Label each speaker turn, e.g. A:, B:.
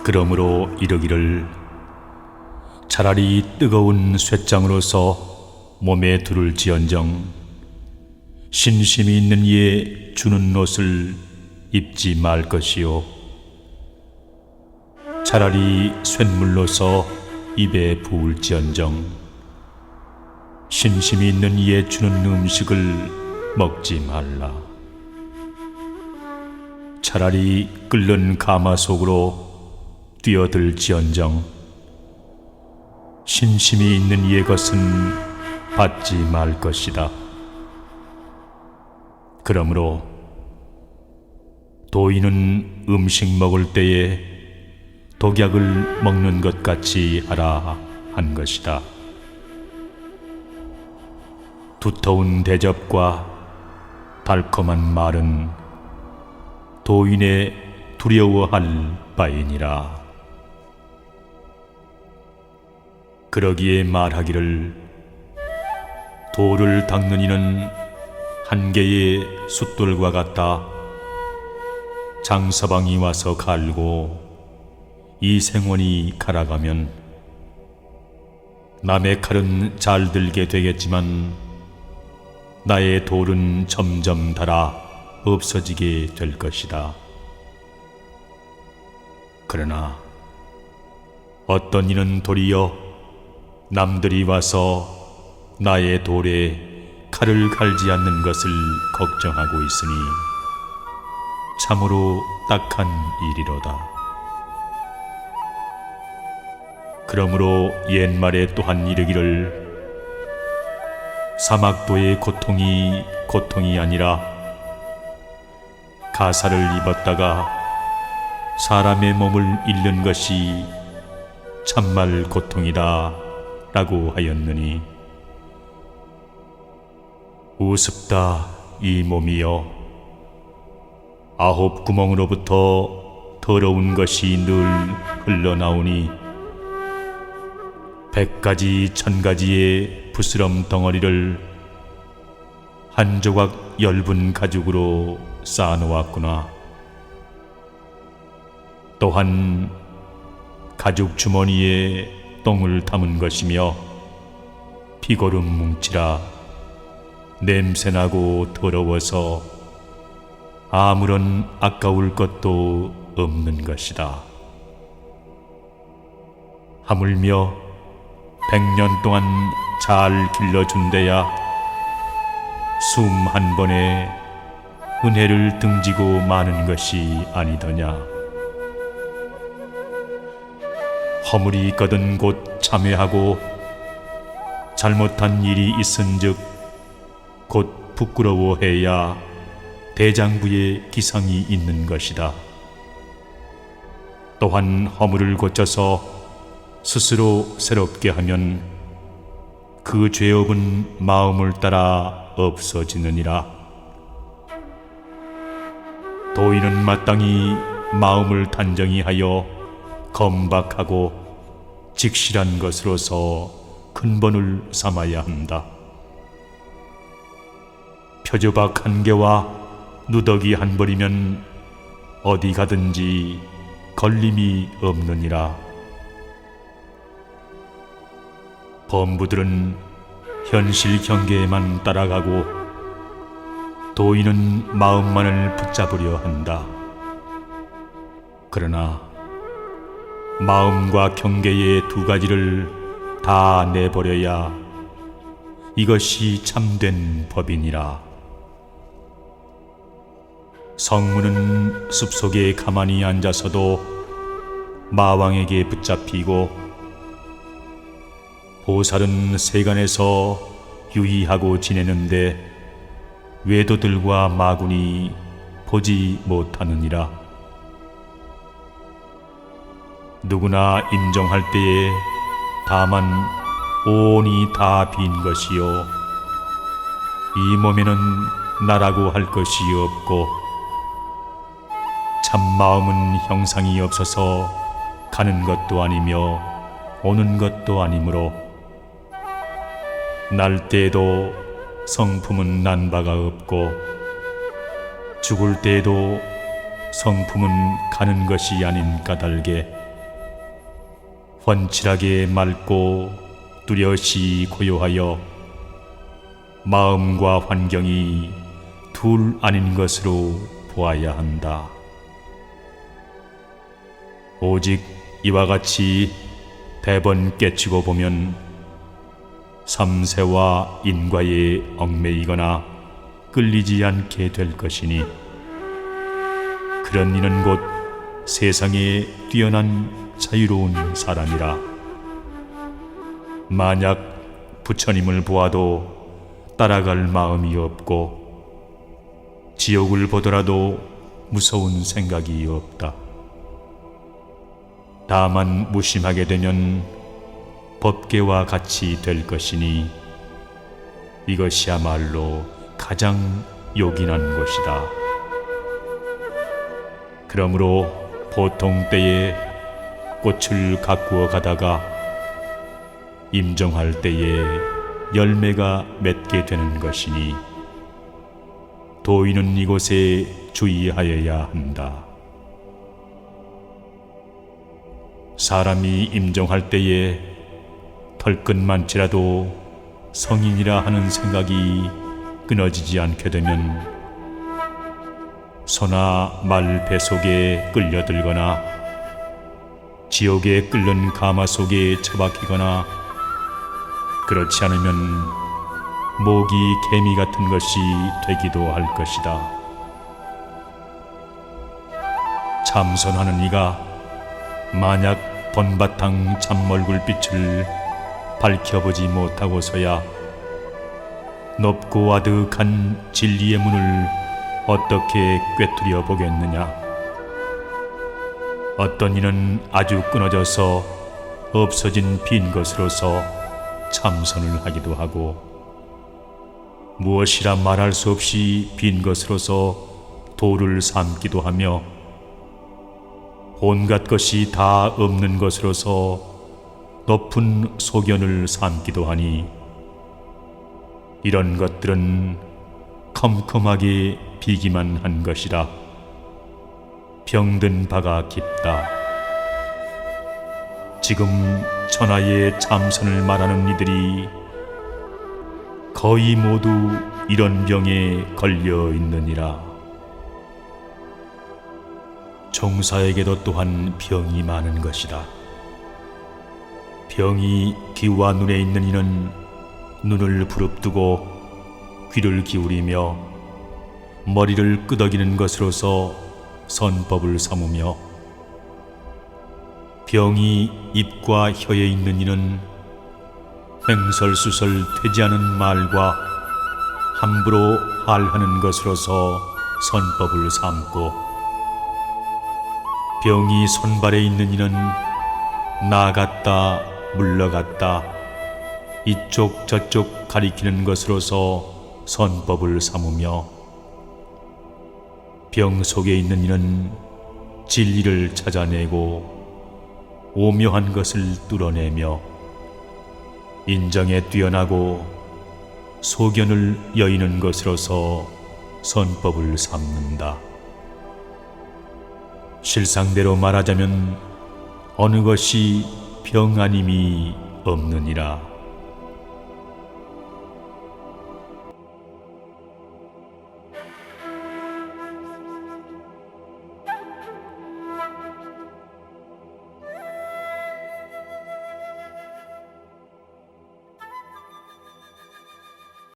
A: 그러므로 이르기를 차라리 뜨거운 쇠장으로서 몸에 두를지언정 신심이 있는 이에 주는 옷을 입지 말 것이요 차라리 쇳물로서 입에 부을지언정 신심이 있는 이에 주는 음식을 먹지 말라. 차라리 끓는 가마속으로 뛰어들지언정 신심이 있는 이의 것은 받지 말 것이다. 그러므로 도인은 음식 먹을 때에 독약을 먹는 것 같이 하라 한 것이다. 두터운 대접과 달콤한 말은 도인의 두려워할 바이니라. 그러기에 말하기를 돌을 닦는 이는 한 개의 숫돌과 같다. 장서방이 와서 갈고 이 생원이 갈아가면 남의 칼은 잘 들게 되겠지만 나의 돌은 점점 닳아 없어지게 될 것이다. 그러나 어떤 이는 도리어 남들이 와서 나의 돌에 칼을 갈지 않는 것을 걱정하고 있으니 참으로 딱한 일이로다. 그러므로 옛말에 또한 이르기를 사막도의 고통이 고통이 아니라 가사를 입었다가 사람의 몸을 잃는 것이 참말 고통이다 라고 하였느니 우습다 이 몸이여. 9 구멍으로부터 더러운 것이 늘 흘러나오니 100가지 1000가지의 부스럼 덩어리를 한 조각 엷은 가죽으로 쌓아놓았구나. 또한 가죽 주머니에 똥을 담은 것이며 피고름 뭉치라 냄새나고 더러워서 아무런 아까울 것도 없는 것이다. 하물며 100년 동안 잘 길러준대야 숨 한 번에 은혜를 등지고 마는 것이 아니더냐. 허물이 있거든 곧 참회하고 잘못한 일이 있은즉 곧 부끄러워해야 대장부에 기상이 있는 것이다. 또한 허물을 고쳐서 스스로 새롭게 하면 그 죄업은 마음을 따라 없어지느니라. 도인은 마땅히 마음을 단정히 하여 검박하고 직실한 것으로서 근본을 삼아야 한다. 표조박 1개와 누더기 1벌이면 어디 가든지 걸림이 없느니라. 범부들은 현실 경계에만 따라가고 도인은 마음만을 붙잡으려 한다. 그러나 마음과 경계의 2가지를 다 내버려야 이것이 참된 법이니라. 성문은 숲속에 가만히 앉아서도 마왕에게 붙잡히고 보살은 세간에서 유의하고 지내는데 외도들과 마군이 보지 못하느니라. 누구나 인정할 때에 다만 온이 다 빈 것이요 이 몸에는 나라고 할 것이 없고 참마음은 형상이 없어서 가는 것도 아니며 오는 것도 아니므로 날 때에도 성품은 난 바가 없고 죽을 때에도 성품은 가는 것이 아닌 까닭에 훤칠하게 맑고 뚜렷이 고요하여 마음과 환경이 둘 아닌 것으로 보아야 한다. 오직 이와 같이 대번 깨치고 보면 삼세와 인과에 얽매이거나 끌리지 않게 될 것이니, 그런 이는 곧 세상에 뛰어난 자유로운 사람이라. 만약 부처님을 보아도 따라갈 마음이 없고 지옥을 보더라도 무서운 생각이 없다. 다만 무심하게 되면 법계와 같이 될 것이니 이것이야말로 가장 요긴한 것이다. 그러므로 보통 때에 꽃을 가꾸어 가다가 임종할 때에 열매가 맺게 되는 것이니 도인은 이곳에 주의하여야 한다. 사람이 임종할 때에 털끝만치라도 성인이라 하는 생각이 끊어지지 않게 되면 소나 말 뱃속에 끌려들거나 지옥에 끓는 가마 속에 처박히거나, 그렇지 않으면 모기 개미 같은 것이 되기도 할 것이다. 참선하는 이가 만약 본바탕 참멀굴빛을 밝혀보지 못하고서야 높고 아득한 진리의 문을 어떻게 꿰뚫려 보겠느냐. 어떤 이는 아주 끊어져서 없어진 빈 것으로서 참선을 하기도 하고, 무엇이라 말할 수 없이 빈 것으로서 도를 삼기도 하며, 온갖 것이 다 없는 것으로서 높은 소견을 삼기도 하니, 이런 것들은 컴컴하게 비기만 한 것이라 병든 바가 깊다. 지금 천하의 참선을 말하는 이들이 거의 모두 이런 병에 걸려 있느니라. 종사에게도 또한 병이 많은 것이다. 병이 귀와 눈에 있는 이는 눈을 부릅뜨고 귀를 기울이며 머리를 끄덕이는 것으로서 선법을 삼으며, 병이 입과 혀에 있는 이는 횡설수설 되지 않은 말과 함부로 할하는 것으로서 선법을 삼고, 병이 손발에 있는 이는 나갔다 물러갔다 이쪽 저쪽 가리키는 것으로서 선법을 삼으며, 병 속에 있는 이는 진리를 찾아내고 오묘한 것을 뚫어내며 인정에 뛰어나고 소견을 여의는 것으로서 선법을 삼는다. 실상대로 말하자면 어느 것이 병 아님이 없느니라.